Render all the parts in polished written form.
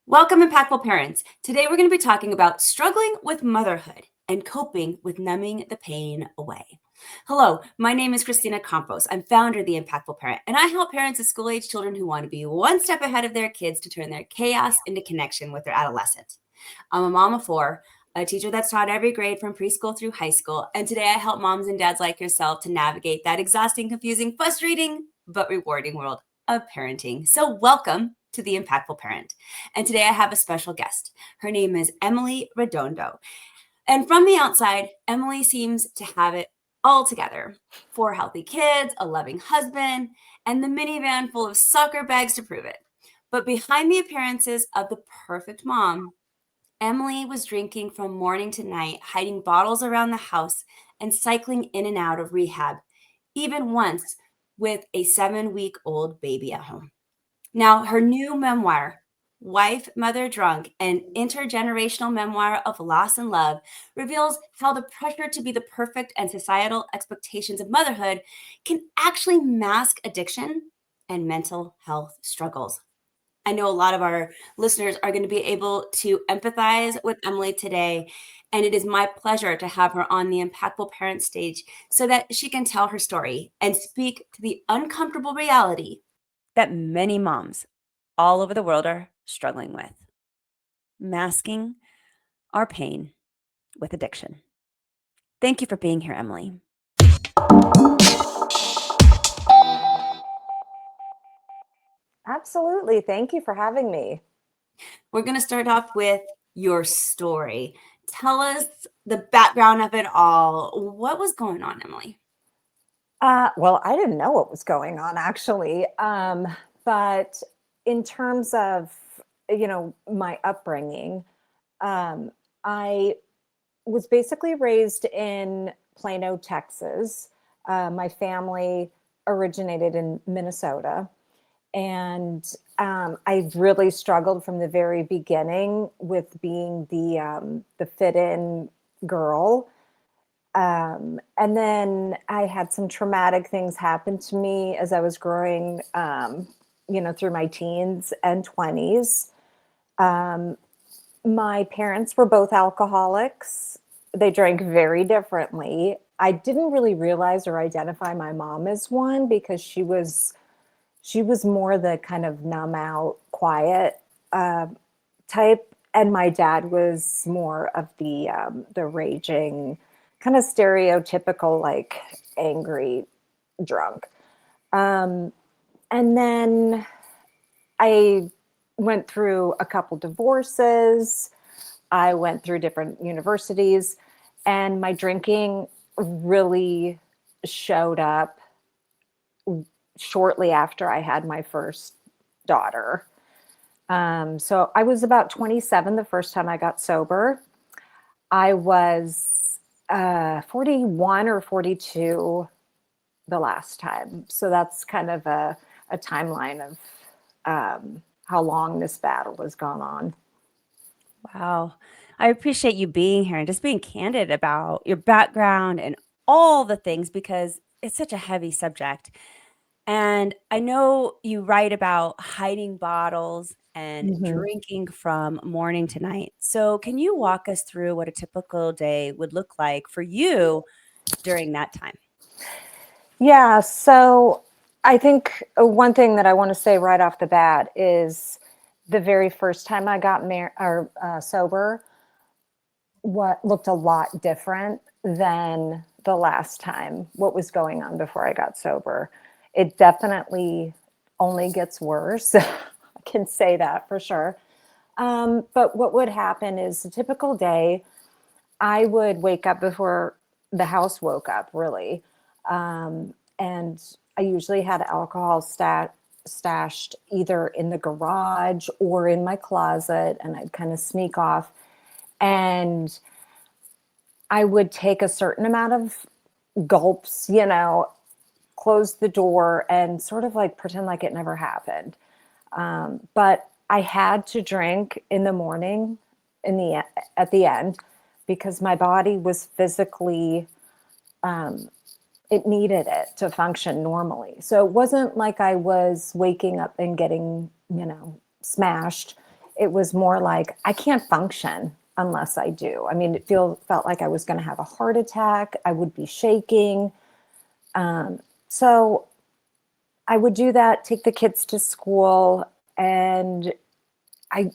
Welcome, impactful parents. Today we're going to be talking about struggling with motherhood and coping with numbing the pain away. Hello, my name is Kristina Campos. I'm founder of The Impactful Parent, and I help parents of school age children who want to be one step ahead of their kids to turn their chaos into connection with their adolescent. I'm a mom of four, a teacher that's taught every grade from preschool through high school, and today I help moms and dads like yourself to navigate that exhausting, confusing, frustrating, but rewarding world of parenting. So, welcome to The Impactful Parent. And today I have a special guest. Her name is Emily Roondo. And from the outside, Emily seems to have it all together. Four healthy kids, a loving husband, and the minivan full of soccer bags to prove it. But behind the appearances of the perfect mom, Emily was drinking from morning to night, hiding bottles around the house and cycling in and out of rehab, even once with a 7-week-old baby at home. Now, her new memoir, Wife, Mother, Drunk, an intergenerational memoir of loss and love, reveals how the pressure to be the perfect and societal expectations of motherhood can actually mask addiction and mental health struggles. I know a lot of our listeners are going to be able to empathize with Emily today, and it is my pleasure to have her on the Impactful Parent stage so that she can tell her story and speak to the uncomfortable reality that many moms all over the world are struggling with, masking our pain with addiction. Thank you for being here, Emily. Absolutely. Thank you for having me. We're going to start off with your story. Tell us the background of it all. What was going on, Emily? Well, I didn't know what was going on actually. But in terms of, my upbringing, I was basically raised in Plano, Texas. My family originated in Minnesota. And I really struggled from the very beginning with being the fit in girl. And then I had some traumatic things happen to me as I was growing, through my teens and 20s. Um, my parents were both alcoholics. They drank very differently. I didn't really realize or identify my mom as one because she was more the kind of numb out, quiet uh, type, and my dad was more of the raging, kind of stereotypical, like angry drunk. Um, and then I went through a couple divorces. I went through different universities, and my drinking really showed up shortly after I had my first daughter. So I was about 27 the first time I got sober. I was 41 or 42 the last time. So that's kind of a timeline of how long this battle has gone on. Wow. I appreciate you being here and just being candid about your background and all the things because it's such a heavy subject. And I know you write about hiding bottles and Mhm. drinking from morning to night. So, can you walk us through what a typical day would look like for you during that time? Yeah. So I think one thing that I want to say right off the bat is the very first time I got sober, what looked a lot different than the last time, what was going on before I got sober. It definitely only gets worse. I can say that for sure. But what would happen is a typical day, I would wake up before the house woke up, really. And I usually had alcohol stashed either in the garage or in my closet, and I'd kind of sneak off. And I would take a certain amount of gulps, close the door and sort of like pretend like it never happened. But I had to drink in the morning, at the end, because my body was physically, it needed it to function normally. So it wasn't like I was waking up and getting, smashed. It was more like, I can't function unless I do. I mean, it felt like I was going to have a heart attack. I would be shaking. So I would do that, take the kids to school, and I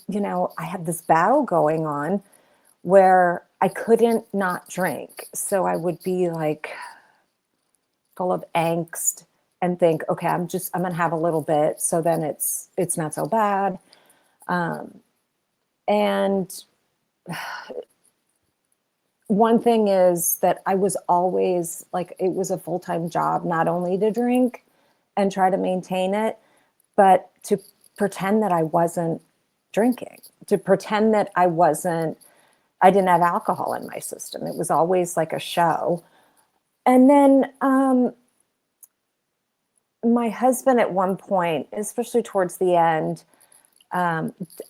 had this battle going on where I couldn't not drink. So I would be like full of angst and think, okay, I'm going to have a little bit. So then it's not so bad. And one thing is that I was always like, it was a full-time job, not only to drink and try to maintain it, but to pretend that I wasn't drinking, to pretend that I didn't have alcohol in my system. It was always like a show. And then my husband at one point, especially towards the end,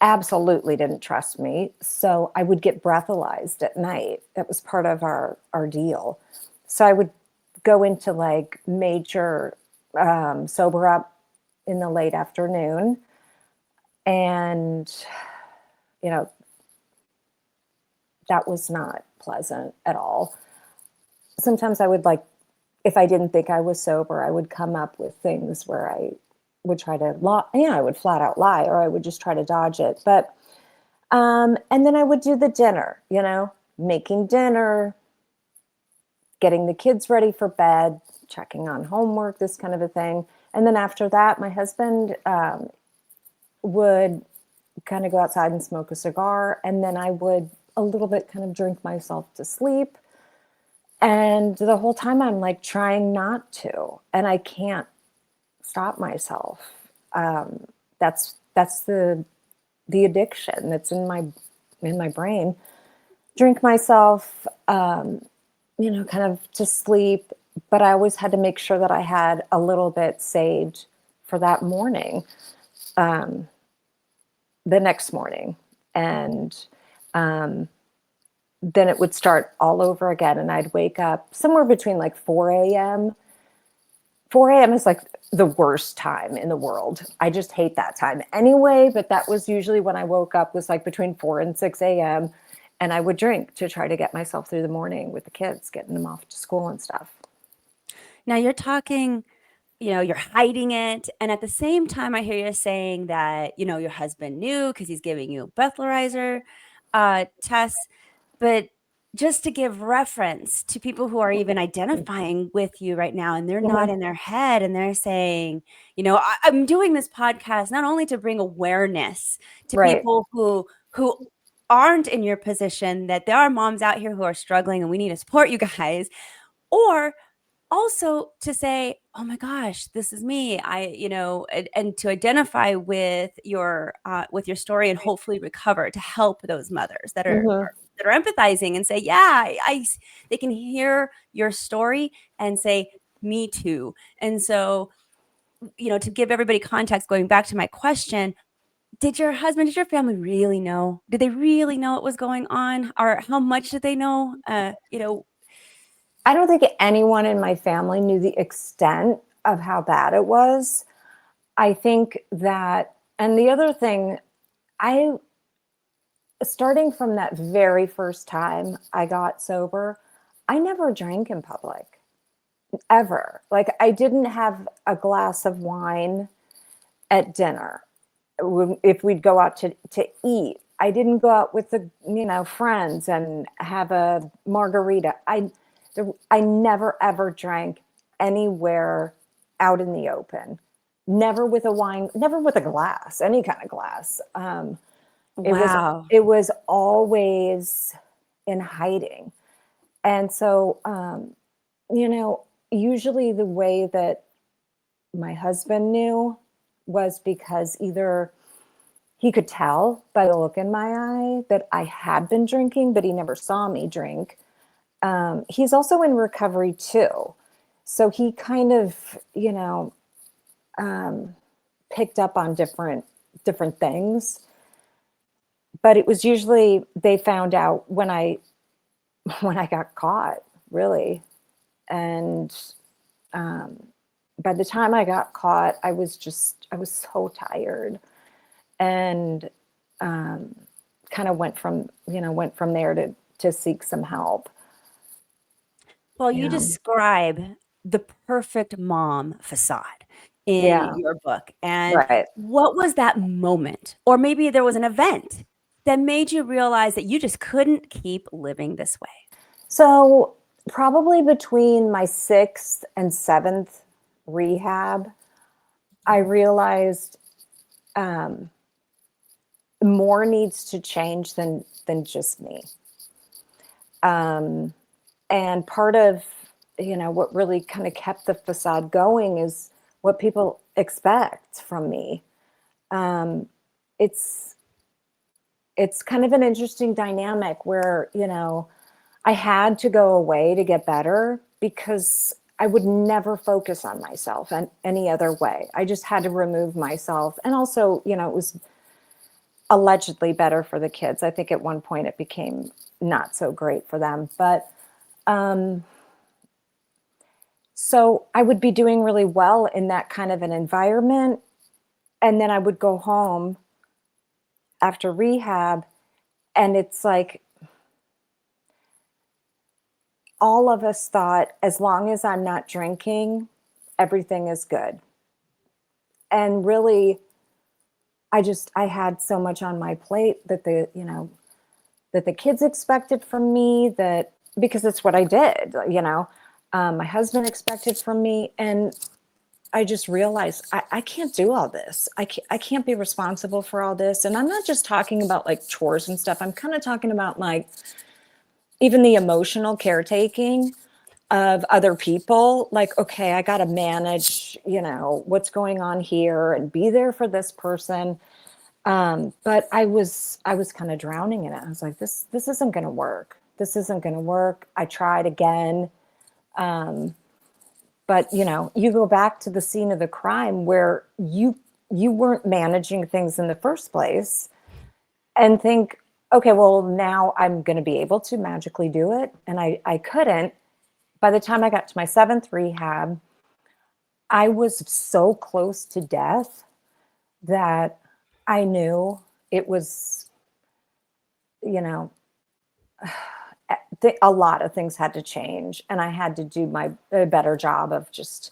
absolutely didn't trust me. So I would get breathalyzed at night. That was part of our deal. So I would go into like major sober up in the late afternoon. And, you know, that was not pleasant at all. Sometimes I would like, if I didn't think I was sober, I would come up with things where I would try to lie, I would flat out lie, or I would just try to dodge it. But, and then I would do the dinner, making dinner, getting the kids ready for bed, checking on homework, this kind of a thing. And then after that, my husband would kind of go outside and smoke a cigar. And then I would a little bit kind of drink myself to sleep. And the whole time I'm like trying not to, and I can't stop myself. That's the addiction that's in my brain. Drink myself, kind of to sleep, but I always had to make sure that I had a little bit saved for that morning, the next morning, and then it would start all over again, and I'd wake up somewhere between like 4 a.m. 4 a.m. is like the worst time in the world. I just hate that time anyway, but that was usually when I woke up, was like between 4 and 6 a.m. And I would drink to try to get myself through the morning with the kids, getting them off to school and stuff. Now you're talking, you're hiding it. And at the same time, I hear you saying that, your husband knew because he's giving you breathalyzer tests. But just to give reference to people who are even identifying with you right now, and they're not in their head, and they're saying, I'm doing this podcast not only to bring awareness to Right. people who aren't in your position, that there are moms out here who are struggling and we need to support you guys, or also to say, oh my gosh, this is me. And to identify with your story and hopefully recover, to help those mothers that are Mm-hmm. that are empathizing and say, yeah, they can hear your story and say, me too. And so, to give everybody context, going back to my question, did your family really know? Did they really know what was going on? Or how much did they know? I don't think anyone in my family knew the extent of how bad it was. I think that, and the other thing, starting from that very first time I got sober, I never drank in public, ever. Like, I didn't have a glass of wine at dinner. If we'd go out to eat, I didn't go out with the friends and have a margarita. I never ever drank anywhere out in the open. Never with a wine, never with a glass, any kind of glass. Wow. It was always in hiding. And so, usually the way that my husband knew was because either he could tell by the look in my eye that I had been drinking, but he never saw me drink. He's also in recovery too. So he kind of, picked up on different things. But it was usually they found out when I when I got caught, really. And by the time I got caught, I was so tired. And kind of went from there to seek some help. Well, you Yeah. describe the perfect mom facade in Yeah. your book. And Right. what was that moment? Or maybe there was an event that made you realize that you just couldn't keep living this way. So probably between my sixth and seventh rehab, I realized more needs to change than just me. And part of what really kind of kept the facade going is what people expect from me. It's it's kind of an interesting dynamic where I had to go away to get better because I would never focus on myself in any other way. I just had to remove myself. And also, it was allegedly better for the kids. I think at one point it became not so great for them. But so I would be doing really well in that kind of an environment. And then I would go home after rehab, and it's like all of us thought, as long as I'm not drinking, everything is good. And really, I had so much on my plate that the kids expected from me, that because it's what I did, my husband expected from me. And I just realized I can't do all this. I can't be responsible for all this. And I'm not just talking about like chores and stuff. I'm kind of talking about like even the emotional caretaking of other people. Like, okay, I got to manage, what's going on here and be there for this person. But I was kind of drowning in it. I was like, this isn't going to work. This isn't going to work. I tried again. But you go back to the scene of the crime where you weren't managing things in the first place, and think, okay, well, now I'm going to be able to magically do it. And I couldn't. By the time I got to my seventh rehab, I was so close to death that I knew it was, you know, a lot of things had to change. And I had to do a better job of just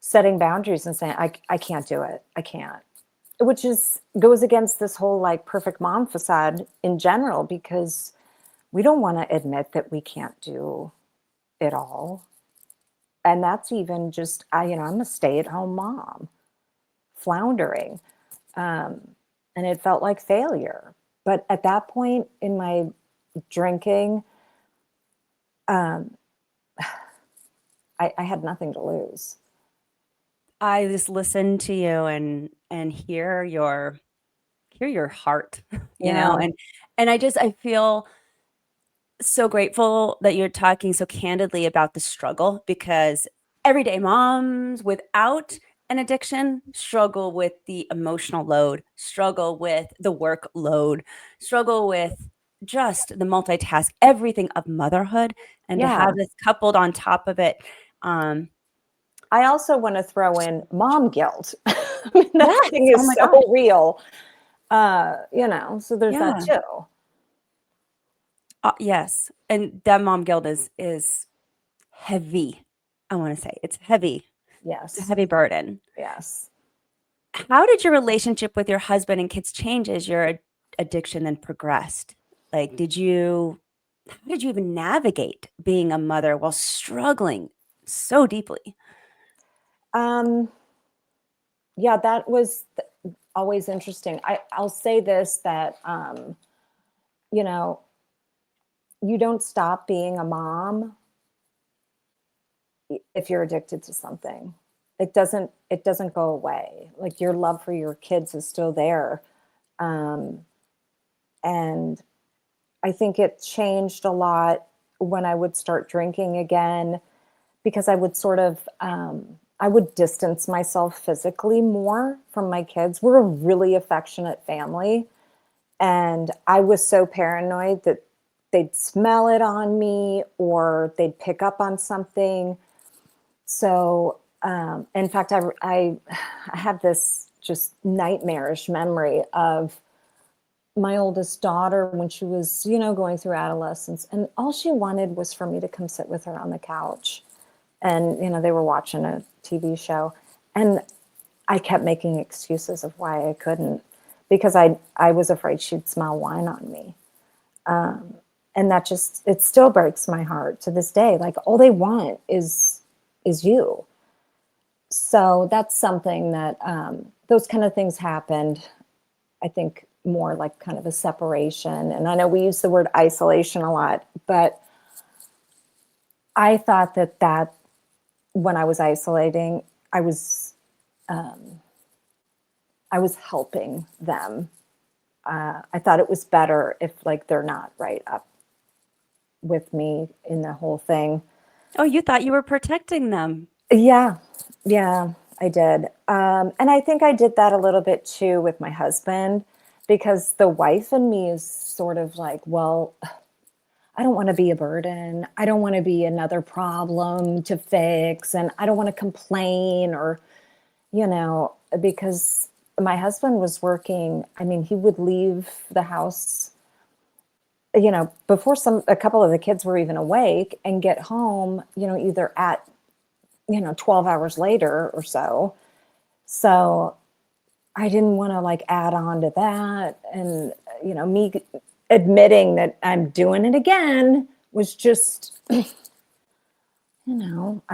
setting boundaries and saying, I can't do it. I can't. Which goes against this whole like perfect mom facade in general, because we don't want to admit that we can't do it all. And that's even just, I'm a stay-at-home mom, floundering. And it felt like failure. But at that point in my drinking, I had nothing to lose. I just listen to you and hear your heart, Yeah. and I feel so grateful that you're talking so candidly about the struggle, because everyday moms without an addiction struggle with the emotional load, struggle with the workload, struggle with just the multitask, everything of motherhood, and to Yeah. have this coupled on top of it. um, I also want to throw in mom guilt. I mean, that yes, thing oh is my so gosh, real. So there's that yeah, too. yes, and that mom guilt is heavy. I want to say it's heavy. It's a Yes. heavy burden. Yes. How did your relationship with your husband and kids change as your addiction then progressed? Like, how did you even navigate being a mother while struggling so deeply? Um, yeah, that was always interesting. I'll say this, that, you know, you don't stop being a mom if you're addicted to something. It doesn't go away. Like, your love for your kids is still there. Um, and I think it changed a lot when I would start drinking again, because I would distance myself physically more from my kids. We're a really affectionate family. And I was so paranoid that they'd smell it on me or they'd pick up on something. So, in fact, I have this just nightmarish memory of my oldest daughter when she was, going through adolescence, and all she wanted was for me to come sit with her on the couch. And, they were watching a TV show. And I kept making excuses of why I couldn't, because I was afraid she'd smell wine on me. And that just, it still breaks my heart to this day. Like, all they want is you. So that's something that, those kind of things happened. I think more like kind of a separation. And I know we use the word isolation a lot, but I thought that when I was isolating, I was I was helping them. I thought it was better if, like, they're not right up with me in the whole thing. Oh, you thought you were protecting them. Yeah, yeah, I did. And I think I did that a little bit too with my husband, because the wife in me is sort of like, well, I don't want to be a burden. I don't want to be another problem to fix. And I don't want to complain or, because my husband was working. I mean, he would leave the house, before a couple of the kids were even awake, and get home, either at, 12 hours later or so. So I didn't want to, like, add on to that. And, me admitting that I'm doing it again was just, I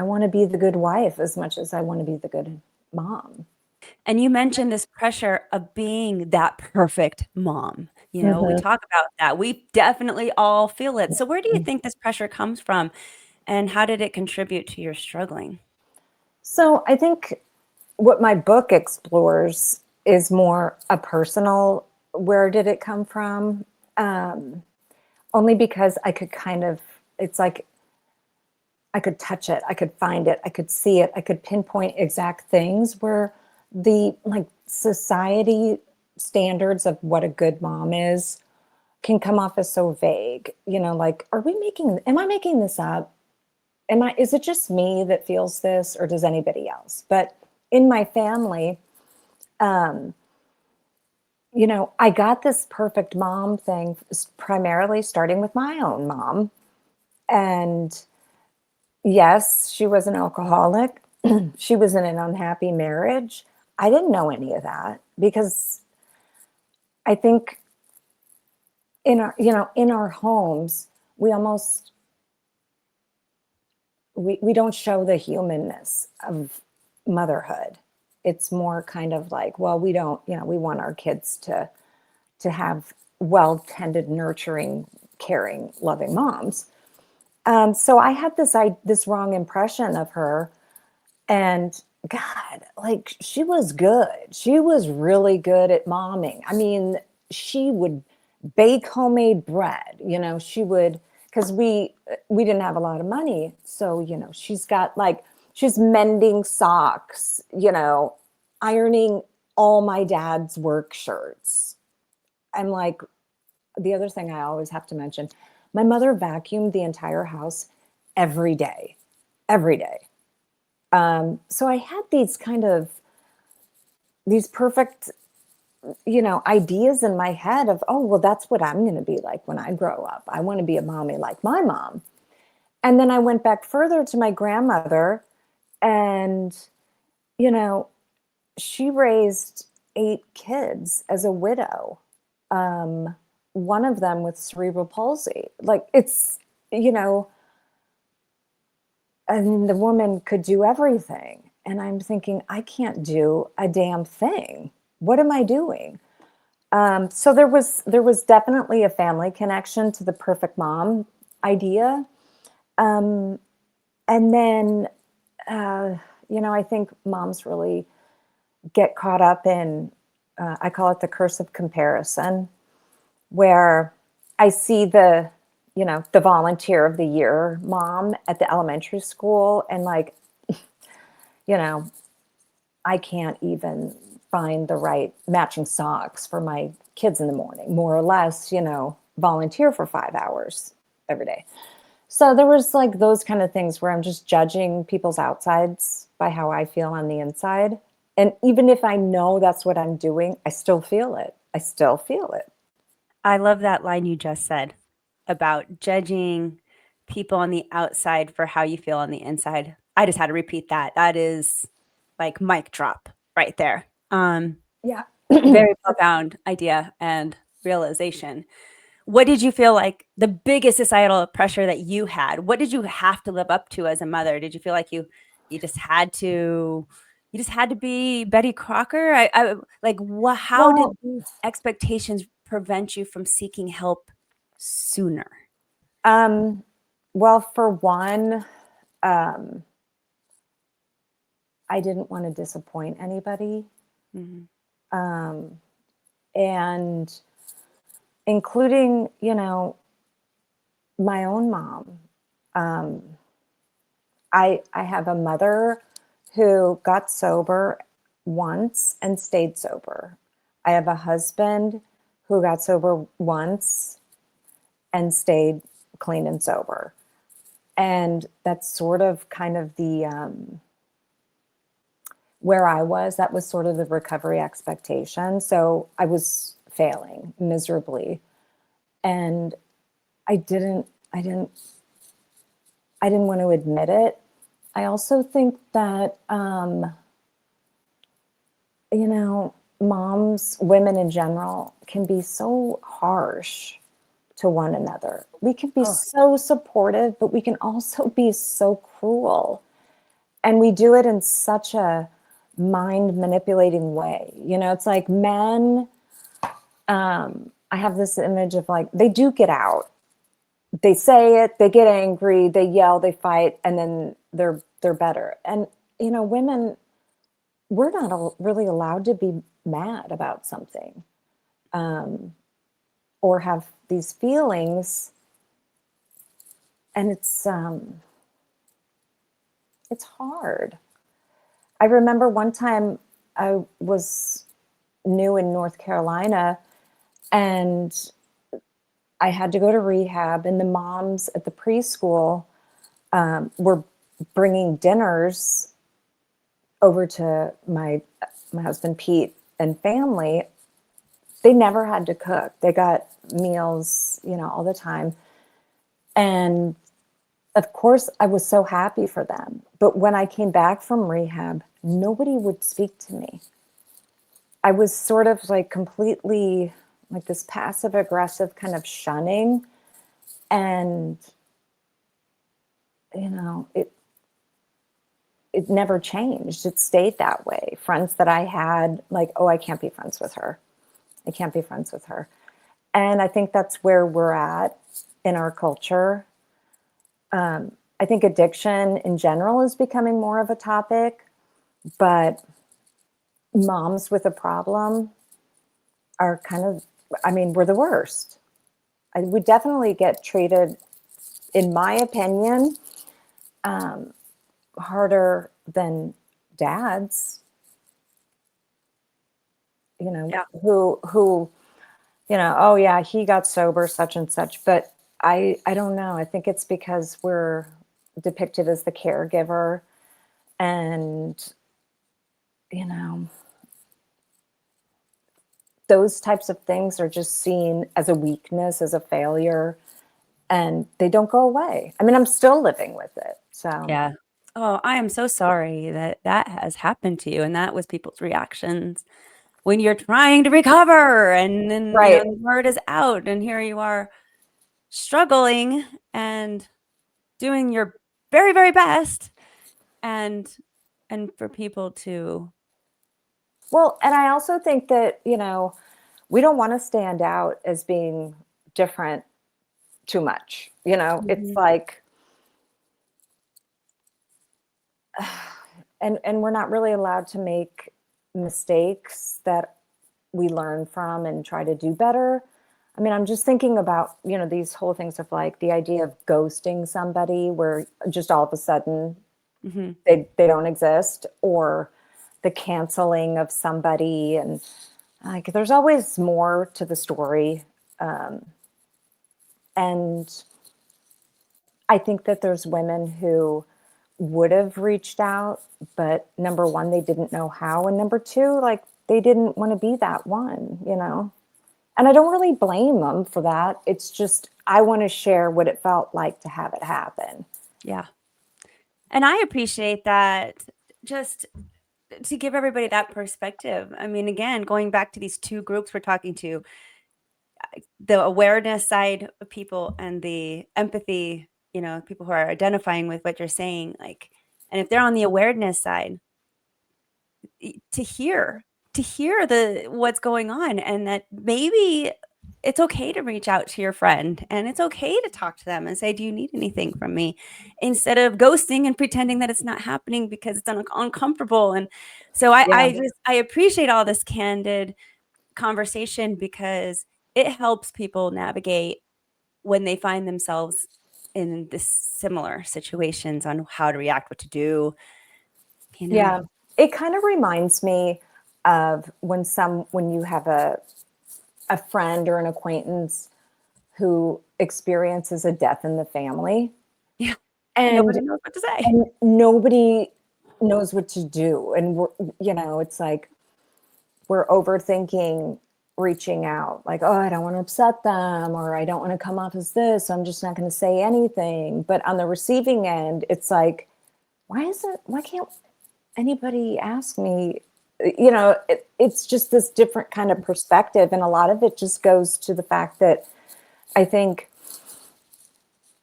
want to be the good wife as much as I want to be the good mom. And you mentioned this pressure of being that perfect mom. We Mhm. talk about that. We definitely all feel it. So where do you think this pressure comes from, and how did it contribute to your struggling? So I think what my book explores is more a personal, where did it come from? Um, Only because I could kind of, it's like I could touch it, I could find it, I could see it, I could pinpoint exact things where the, like, society standards of what a good mom is can come off as so vague. Like, am I making this up? Is it just me that feels this, or does anybody else? But in my family, um, I got this perfect mom thing primarily starting with my own mom. And yes, she was an alcoholic. She was in an unhappy marriage. I didn't know any of that because I think in our homes, we almost, we don't show the humanness of motherhood. It's more kind of like, well, we don't, we want our kids to have well tended, nurturing, caring, loving moms. So I had this wrong impression of her. And God, like, she was good. She was really good at momming. I mean, she would bake homemade bread. She would, because we didn't have a lot of money. So, she's mending socks, ironing all my dad's work shirts. I'm like, the other thing I always have to mention, my mother vacuumed the entire house every day, every day. So I had these perfect, ideas in my head of, oh, well, that's what I'm going to be like when I grow up. I want to be a mommy like my mom. And then I went back further to my grandmother, and, you know, she raised 8 kids as a widow. Um, One of them with cerebral palsy. Like, it's, you know, I mean, the woman could do everything. And I'm thinking, I can't do a damn thing. What am I doing? So there was definitely a family connection to the perfect mom idea. Um, and then, uh, I think moms really get caught up in, I call it the curse of comparison, where I see the volunteer of the year mom at the elementary school, and, like, you know, I can't even find the right matching socks for my kids in the morning, more or less, volunteer for 5 hours every day. So there was, like, those kind of things where I'm just judging people's outsides by how I feel on the inside. And even if I know that's what I'm doing, I still feel it. I still feel it. I love that line you just said about judging people on the outside for how you feel on the inside. I just had to repeat that. That is like mic drop right there. Yeah. Very profound idea and realization. What did you feel like the biggest societal pressure that you had? What did you have to live up to as a mother? Did you feel like you just had to you just had to be Betty Crocker? I like what how did Well, these expectations prevent you from seeking help sooner? um, well, for one, um, I didn't want to disappoint anybody. Mhm. Um, and including, my own mom. Um, I have a mother who got sober once and stayed sober. I have a husband who got sober once and stayed clean and sober. And that's sort of kind of the where I was, that was sort of the recovery expectation. So I was failing miserably. And I didn't, I didn't, I didn't want to admit it. I also think that, moms, women in general, can be so harsh to one another. We can be Oh, so supportive, but we can also be so cruel. And we do it in such a mind manipulating way. It's like men, I have this image of like, they do get out. They say it, they get angry, they yell, they fight, and then they're better. And women, we're not really allowed to be mad about something, or have these feelings, and it's hard. I remember one time I was new in North Carolina, and I had to go to rehab, and the moms at the preschool were bringing dinners over to my husband Pete and family. They never had to cook. They got meals, all the time. And of course, I was so happy for them. But when I came back from rehab, nobody would speak to me. I was sort of like completely like this passive aggressive kind of shunning. And, it never changed. It stayed that way. Friends that I had, like, oh, I can't be friends with her. I can't be friends with her. And I think that's where we're at in our culture. I think addiction in general is becoming more of a topic, but moms with a problem are kind of, I mean, we're the worst. We definitely get treated, in my opinion, harder than dads, yeah. who, oh yeah, he got sober, such and such. But I don't know. I think it's because we're depicted as the caregiver, and, you know, those types of things are just seen as a weakness, as a failure, and they don't go away. I mean, I'm still living with it. So, Yeah. Oh, I am so sorry that that has happened to you, and that was people's reactions when you're trying to recover, and then, right. the word is out, and here you are struggling and doing your very, very best, and for people to Well, and I also think that, we don't want to stand out as being different too much. It's Mhm. like, and we're not really allowed to make mistakes that we learn from and try to do better. I mean, I'm just thinking about, these whole things of like the idea of ghosting somebody where just all of a sudden Mhm. they don't exist, or the canceling of somebody. And like, there's always more to the story. And I think that there's women who would have reached out, but number one, they didn't know how. And number two, like, they didn't want to be that one. And And I don't really blame them for that. It's just, I want to share what it felt like to have it happen. Yeah. And I appreciate that, just to give everybody that perspective. I mean, again, going back to these two groups we're talking to, the awareness side of people and the empathy, people who are identifying with what you're saying, like, and if they're on the awareness side, to hear the what's going on, and that maybe it's okay to reach out to your friend, and it's okay to talk to them and say, do you need anything from me, instead of ghosting and pretending that it's not happening because it's uncomfortable. And so Yeah. I appreciate all this candid conversation, because it helps people navigate when they find themselves in this similar situations on how to react, what to do, Yeah. It kind of reminds me of when you have a friend or an acquaintance who experiences a death in the family, Yeah. and Nobody knows what to say. and nobody knows what to do. And it's like we're overthinking reaching out, like, oh, I don't want to upset them, or I don't want to come off as this, so I'm just not going to say anything. But on the receiving end, it's like, why can't anybody ask me? It's just this different kind of perspective. And a lot of it just goes to the fact that I think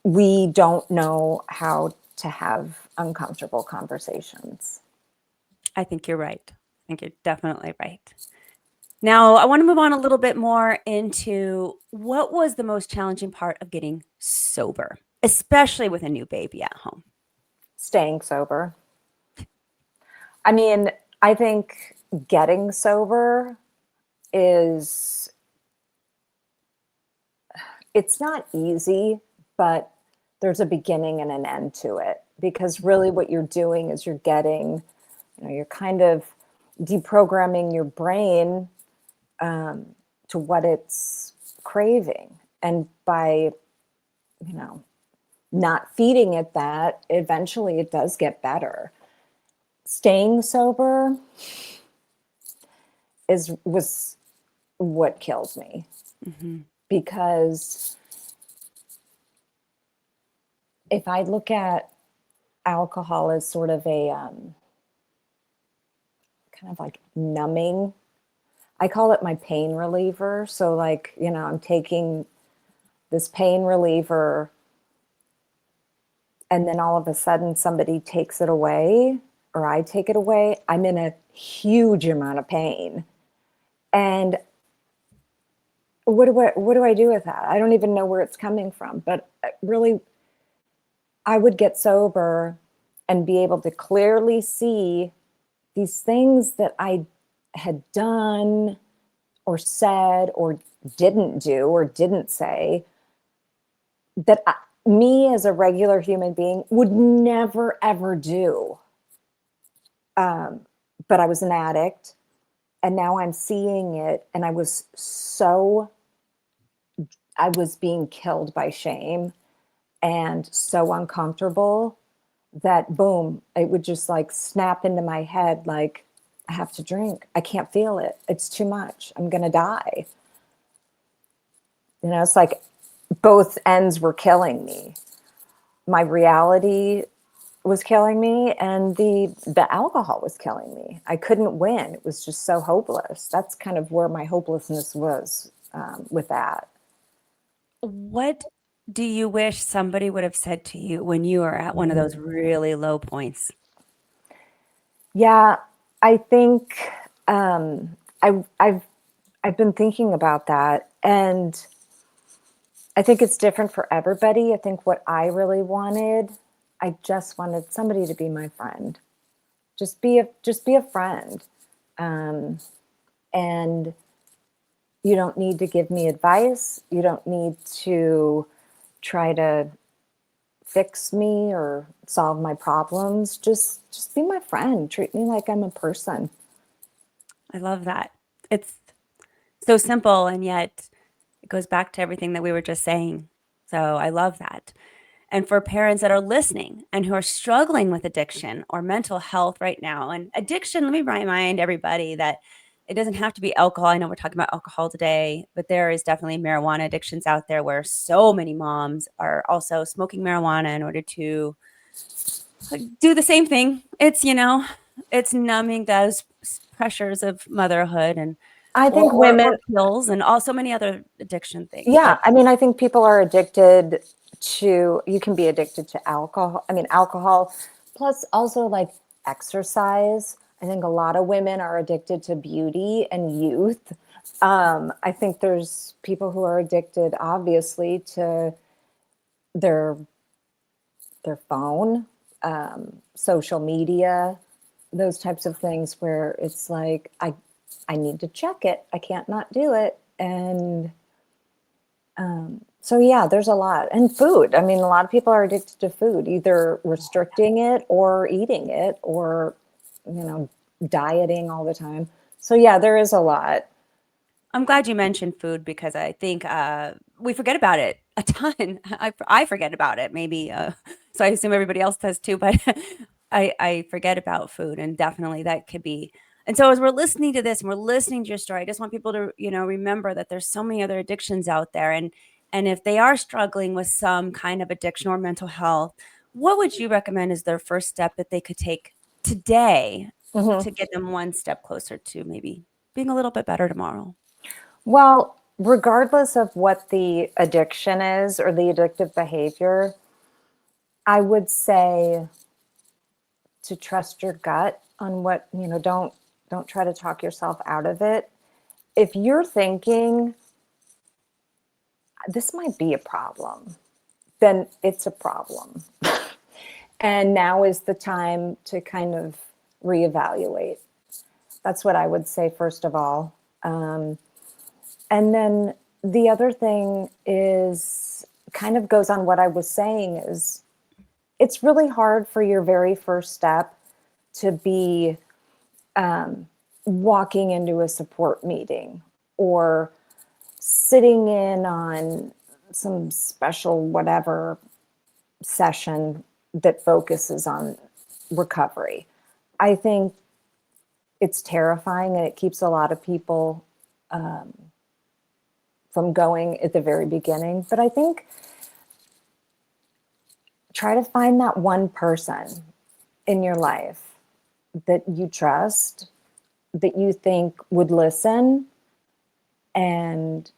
we don't know how to have uncomfortable conversations. I think you're right. I think you're definitely right. Now, I want to move on a little bit more into what was the most challenging part of getting sober, especially with a new baby at home. Staying sober. I mean, I think getting sober is, it's not easy, but there's a beginning and an end to it, because really what you're doing is you're kind of deprogramming your brain to what it's craving. And by, not feeding it that, eventually it does get better. Staying sober was what killed me, because if I look at alcohol as sort of a kind of like numbing, I call it my pain reliever. So like, I'm taking this pain reliever, and then all of a sudden somebody takes it away, or I take it away, I'm in a huge amount of pain. And what do I do with that? I don't even know where it's coming from. But really, I would get sober and be able to clearly see these things that I had done or said or didn't do or didn't say, that me as a regular human being would never, ever do. But I was an addict, and now I'm seeing it, and I was being killed by shame, and so uncomfortable that boom, it would just like snap into my head, like, I have to drink. I can't feel it. It's too much. I'm going to die. It's like both ends were killing me. My reality was killing me, and the alcohol was killing me. I couldn't win. It was just so hopeless. That's kind of where my hopelessness was with that. What do you wish somebody would have said to you when you were at one of those really low points? Yeah, I think I've been thinking about that, and I think it's different for everybody. I think what I really wanted, I just wanted somebody to be my friend. Just be a friend. And you don't need to give me advice. You don't need to try to fix me or solve my problems. Just be my friend. Treat me like I'm a person. I love that. It's so simple, and yet it goes back to everything that we were just saying. So I love that. And for parents that are listening and who are struggling with addiction or mental health right now, and addiction, let me remind everybody that it doesn't have to be alcohol. I know we're talking about alcohol today, but there is definitely marijuana addictions out there where so many moms are also smoking marijuana in order to do the same thing. It's numbing those pressures of motherhood and I think or women, pills and also many other addiction things. yeah, But I mean, I think people are addicted to, you can be addicted to alcohol. I mean, alcohol, plus also like exercise. I think a lot of women are addicted to beauty and youth. I think there's people who are addicted, obviously, to their their phone, social media, those types of things where it's like, I need to check it. I can't not do it. And so yeah, there's a lot. And food. I mean, a lot of people are addicted to food, either restricting it or eating it or, dieting all the time. So yeah, there is a lot. I'm glad you mentioned food because I think we forget about it a ton. I forget about it maybe. So I assume everybody else does too, but I forget about food, and definitely that could be. And so as we're listening to this and we're listening to your story, I just want people to remember that there's so many other addictions out there, and if they are struggling with some kind of addiction or mental health, what would you recommend is their first step that they could take today Mhm. to get them one step closer to maybe being a little bit better tomorrow? Well, regardless of what the addiction is or the addictive behavior, I would say to trust your gut on what, don't try to talk yourself out of it. If you're thinking this might be a problem, then it's a problem. And now is the time to kind of reevaluate. That's what I would say, first of all. And then the other thing is kind of goes on what I was saying is it's really hard for your very first step to be walking into a support meeting or sitting in on some special whatever session that focuses on recovery. I think it's terrifying and it keeps a lot of people from going at the very beginning. But I think try to find that one person in your life that you trust, that you think would listen, and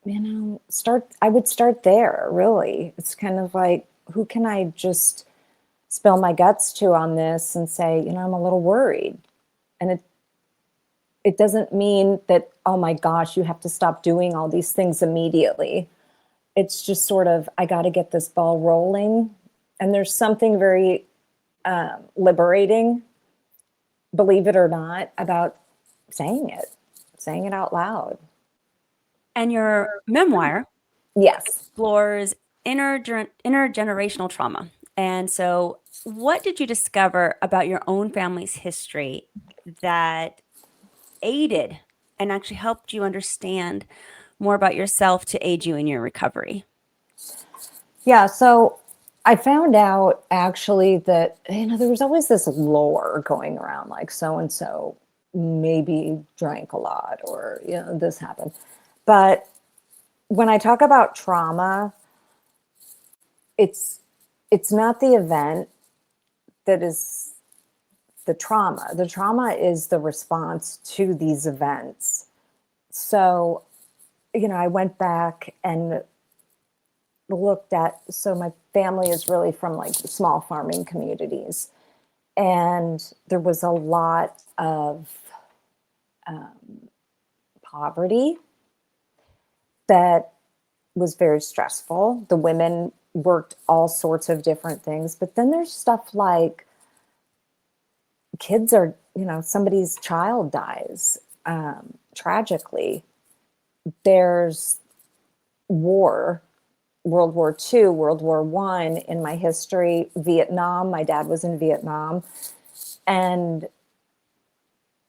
I would start there, really. It's kind of like, who can I just spill my guts to on this and say, I'm a little worried. And it doesn't mean that, oh my gosh, you have to stop doing all these things immediately. It's just sort of, I got to get this ball rolling. And there's something very liberating, believe it or not, about saying it out loud. And your memoir Yes. explores intergenerational trauma. And so, what did you discover about your own family's history that aided and actually helped you understand more about yourself to aid you in your recovery? Yeah. So I found out actually that, there was always this lore going around, like so and so maybe drank a lot or, this happened. But when I talk about trauma, it's it's not the event that is the trauma. The trauma is the response to these events. So, I went back and looked at, so my family is really from like small farming communities. And there was a lot of poverty that was very stressful. The women worked all sorts of different things. But then there's stuff like kids are, somebody's child dies tragically. There's war, World War II, World War I in my history, Vietnam. My dad was in Vietnam. And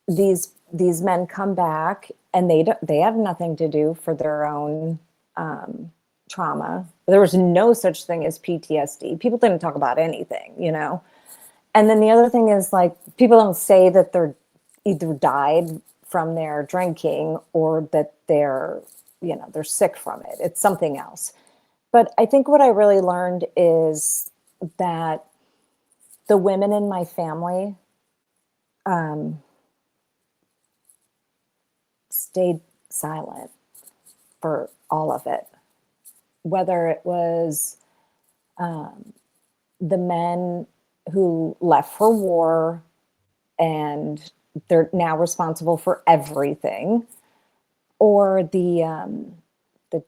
these men come back and they have nothing to do for their own trauma. There was no such thing as PTSD. People didn't talk about anything. And then the other thing is, like, people don't say that they're either died from their drinking or that they're sick from it. It's something else. But I think what I really learned is that the women in my family um, stayed silent for all of it, whether it was the men who left for war and they're now responsible for everything, or the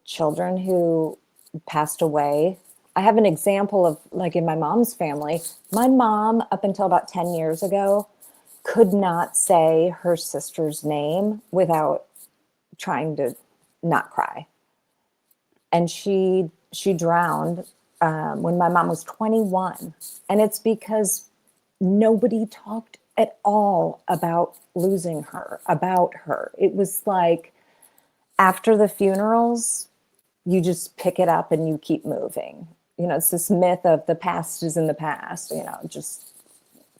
children who passed away. I have an example of, like, in my mom's family. My mom, up until about 10 years ago, could not say her sister's name without trying to not cry. And she drowned when my mom was 21. And it's because nobody talked at all about losing her, about her. It was like after the funerals, you just pick it up and you keep moving. It's this myth of the past is in the past,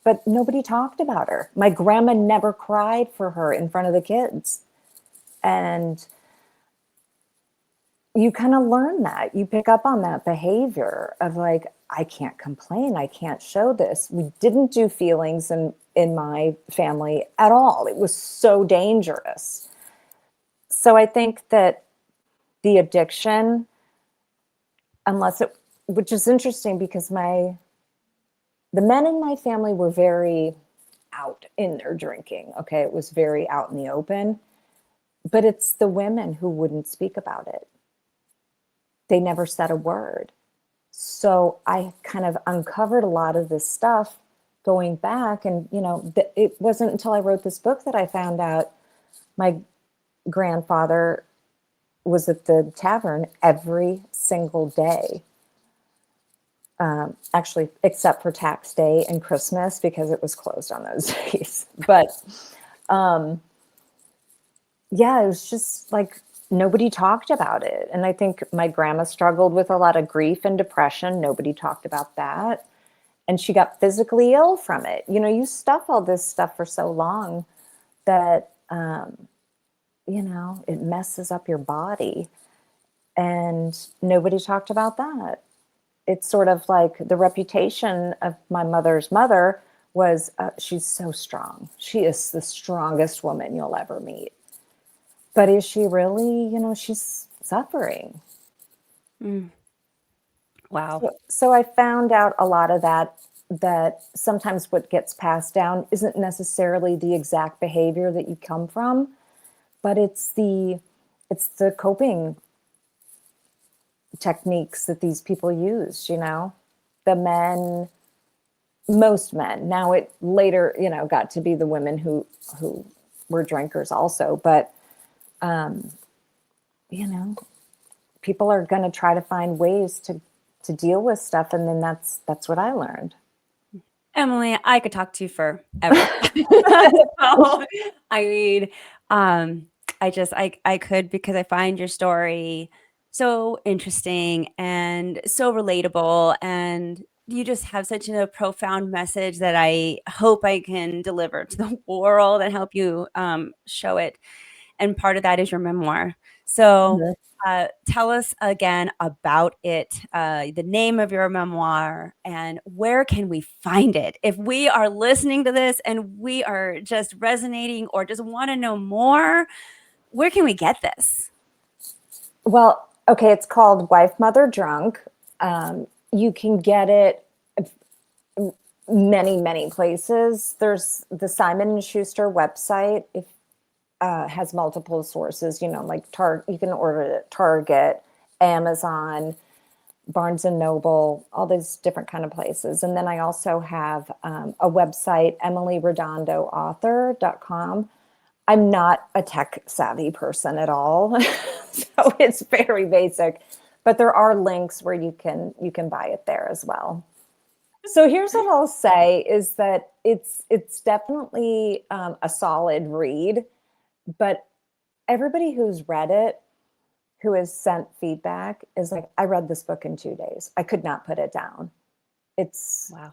but nobody talked about her. My grandma never cried for her in front of the kids. And you kind of learn that. You pick up on that behavior of, like, I can't complain. I can't show this. We didn't do feelings in my family at all. It was so dangerous. So I think that the addiction, which is interesting because the men in my family were very out in their drinking. Okay. It was very out in the open, but it's the women who wouldn't speak about it. They never said a word. So I kind of uncovered a lot of this stuff going back. And, it wasn't until I wrote this book that I found out my grandfather was at the tavern every single day. Actually, except for tax day and Christmas, because it was closed on those days. But yeah, it was just like nobody talked about it. And I think my grandma struggled with a lot of grief and depression. Nobody talked about that. And she got physically ill from it. You stuff all this stuff for so long that, it messes up your body. And nobody talked about that. It's sort of like the reputation of my mother's mother was, she's so strong. She is the strongest woman you'll ever meet. But is she really? She's suffering. Wow. So I found out a lot of that sometimes what gets passed down isn't necessarily the exact behavior that you come from, but it's the coping techniques that these people used. The men, most men. Now it later, got to be the women who were drinkers also, but people are going to try to find ways to deal with stuff, and then that's what I learned. Emily, I could talk to you forever. So, I mean, I could, because I find your story so interesting and so relatable, and you just have such a profound message that I hope I can deliver to the world and help you show it. And part of that is your memoir. So tell us again about it, the name of your memoir, and where can we find it? If we are listening to this and we are just resonating or just want to know more, where can we get this? Well, okay, it's called Wife, Mother, Drunk. You can get it many, many places. There's the Simon & Schuster website. If has multiple sources, like you can order it at Target, Amazon, Barnes and Noble, all these different kind of places. And then I also have a website, emilyroondoauthor.com. I'm not a tech savvy person at all, so it's very basic, but there are links where you can buy it there as well. So here's what I'll say is that it's definitely a solid read, but everybody who's read it, who has sent feedback, is like, I read this book in 2 days. I could not put it down. Wow.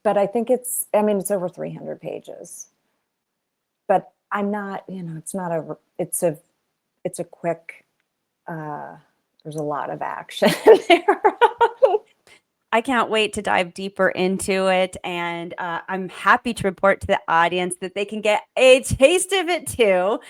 But I think it's over 300 pages. But I'm not, it's not it's a quick, there's a lot of action there. I can't wait to dive deeper into it. And I'm happy to report to the audience that they can get a taste of it too.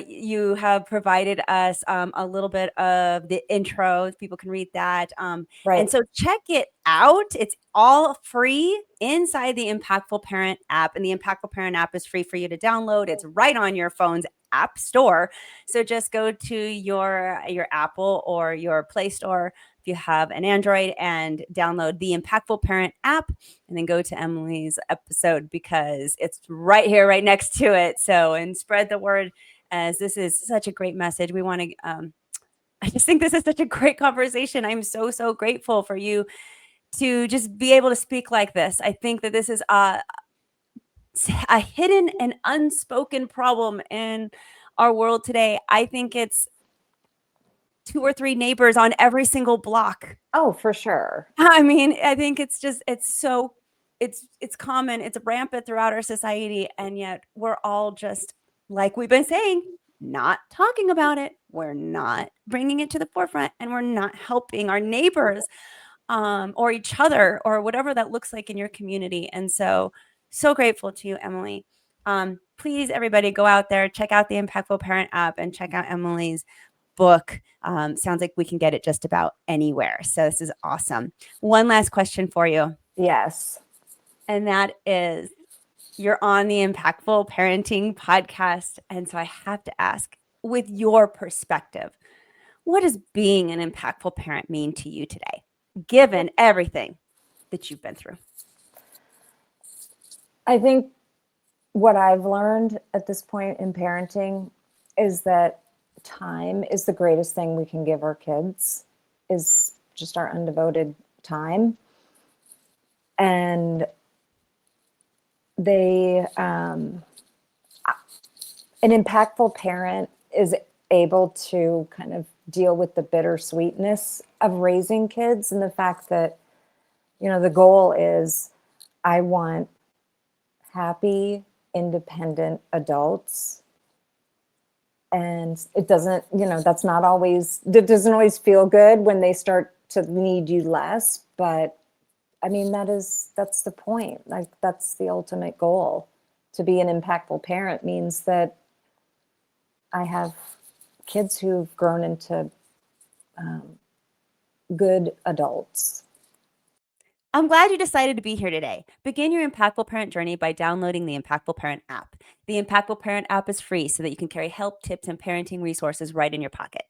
You have provided us a little bit of the intro. People can read that. Right. And so check it out. It's all free inside the Impactful Parent app. And the Impactful Parent app is free for you to download. It's right on your phone's app store. So just go to your Apple or your Play Store if you have an Android and download the Impactful Parent app, and then go to Emily's episode because it's right here, right next to it. So, and spread the word, as this is such a great message. We want to, I just think this is such a great conversation. I'm so grateful for you to just be able to speak like this. I think that this is a hidden and unspoken problem in our world today. I think it's 2 or 3 neighbors on every single block. Oh, for sure. I mean, I think it's common, it's rampant throughout our society, and yet we're all just, like we've been saying, not talking about it. We're not bringing it to the forefront, and we're not helping our neighbors, or each other, or whatever that looks like in your community. And so grateful to you, Emily. Please, everybody, go out there, check out the Impactful Parent app, and check out Emily's book. Sounds like we can get it just about anywhere. So this is awesome. One last question for you. Yes. And that is, you're on the Impactful Parenting podcast. And so I have to ask, with your perspective, what does being an impactful parent mean to you today, given everything that you've been through? I think what I've learned at this point in parenting is that time is the greatest thing we can give our kids, is just our undevoted time. And an impactful parent is able to kind of deal with the bittersweetness of raising kids, and the fact that, the goal is, I want happy, independent adults. And it doesn't, that's not always, it doesn't always feel good when they start to need you less. But I mean, that's the point. Like, that's the ultimate goal. To be an impactful parent means that I have kids who've grown into good adults. I'm glad you decided to be here today. Begin your Impactful Parent journey by downloading the Impactful Parent app. The Impactful Parent app is free so that you can carry help, tips, and parenting resources right in your pocket.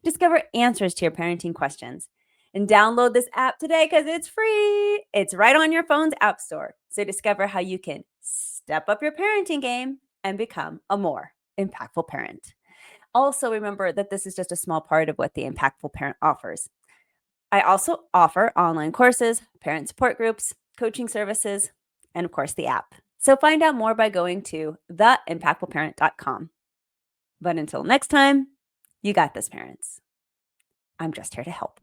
Discover answers to your parenting questions. And download this app today because it's free. It's right on your phone's app store. So discover how you can step up your parenting game and become a more impactful parent. Also, remember that this is just a small part of what the Impactful Parent offers. I also offer online courses, parent support groups, coaching services, and of course the app. So find out more by going to theimpactfulparent.com. But until next time, you got this, parents. I'm just here to help.